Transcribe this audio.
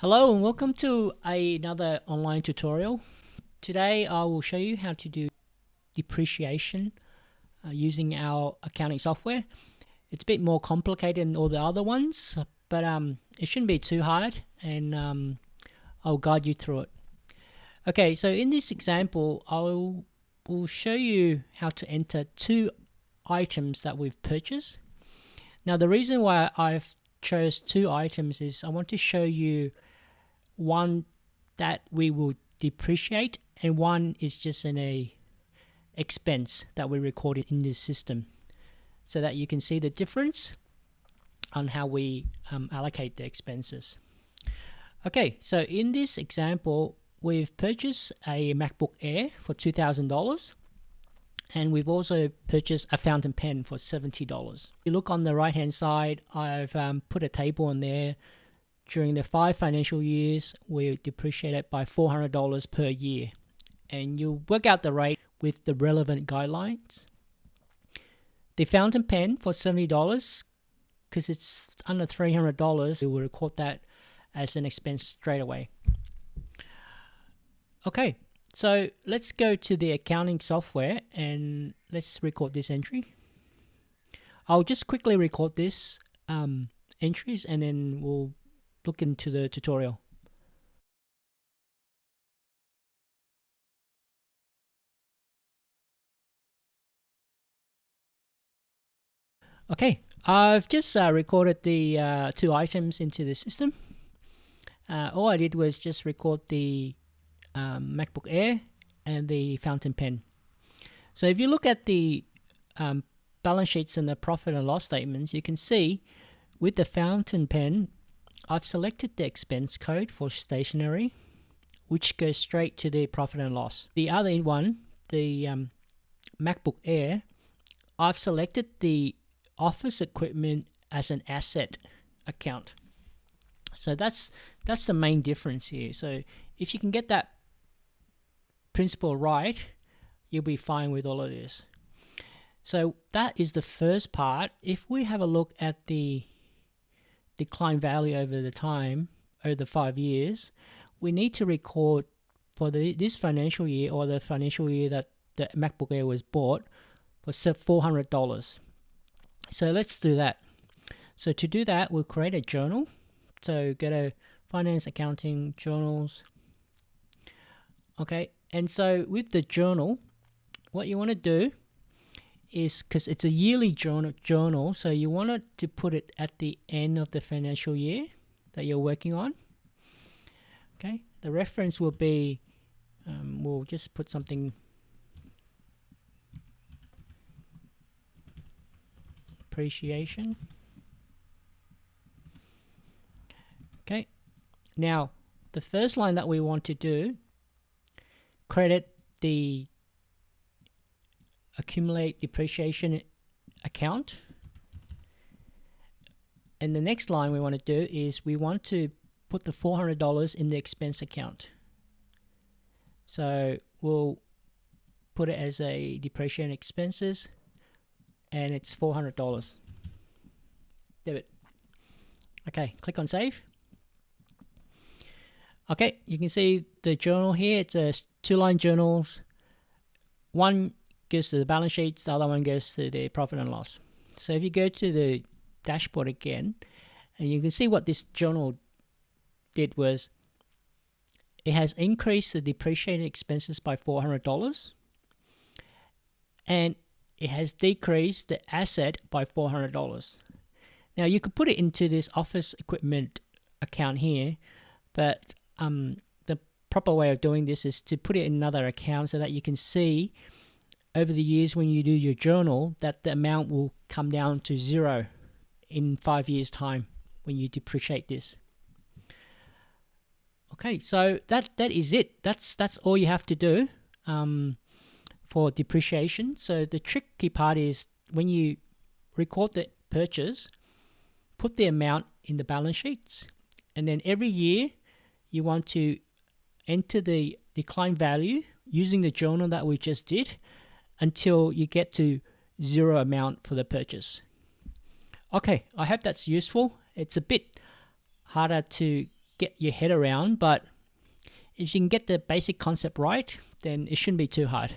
Hello and welcome to another online tutorial. Today I will show you how to do depreciation using our accounting software. It's a bit more complicated than all the other ones, but it shouldn't be too hard, and I'll guide you through it. Okay, so in this example will show you how to enter two items that we've purchased. Now the reason why I've chose two items is I want to show you one that we will depreciate and one is just a expense that we recorded in this system, so that you can see the difference on how we allocate the expenses. Okay, so in this example we've purchased a Macbook Air for $2,000 and we've also purchased a fountain pen for $70. If you look on the right hand side, I've put a table in there. During the 5 financial years, we depreciated by $400 per year. And you'll work out the rate with the relevant guidelines. The fountain pen for $70, because it's under $300, we will record that as an expense straight away. Okay, so let's go to the accounting software and let's record this entry. I'll just quickly record this entries and then we'll look into the tutorial. Okay, I've just recorded the two items into the system. All I did was just record the MacBook Air and the fountain pen. So if you look at the balance sheets and the profit and loss statements, you can see with the fountain pen, I've selected the expense code for stationery, which goes straight to the profit and loss. The other one, the MacBook Air, I've selected the office equipment as an asset account. So that's the main difference here. So if you can get that principle right, you'll be fine with all of this. So that is the first part. If we have a look at the decline value over the time, over the 5 years, we need to record for this financial year, or the financial year that the MacBook Air was bought, for $400. So let's do that. So to do that, we'll create a journal. So go to Finance, Accounting, Journals. Okay, and so with the journal, what you want to do is, because it's a yearly journal, so you want to put it at the end of the financial year that you're working on. Okay, the reference will be, we'll just put something, depreciation. Okay, now the first line that we want to do, credit the accumulate depreciation account, and the next line we want to do is we want to put the $400 in the expense account. So we'll put it as a depreciation expenses and it's $400 debit. Okay, click on save. Okay, you can see the journal here. It's a 2-line journals. One goes to the balance sheets, the other one goes to the profit and loss. So if you go to the dashboard again, and you can see what this journal did was, it has increased the depreciating expenses by $400 and it has decreased the asset by $400. Now you could put it into this office equipment account here, but the proper way of doing this is to put it in another account so that you can see over the years when you do your journal that the amount will come down to zero in 5 years time when you depreciate this. Okay, so that is it. That's all you have to do for depreciation. So the tricky part is when you record the purchase, put the amount in the balance sheets, and then every year you want to enter the decline value using the journal that we just did until you get to zero amount for the purchase. Okay, I hope that's useful. It's a bit harder to get your head around, but if you can get the basic concept right, then it shouldn't be too hard.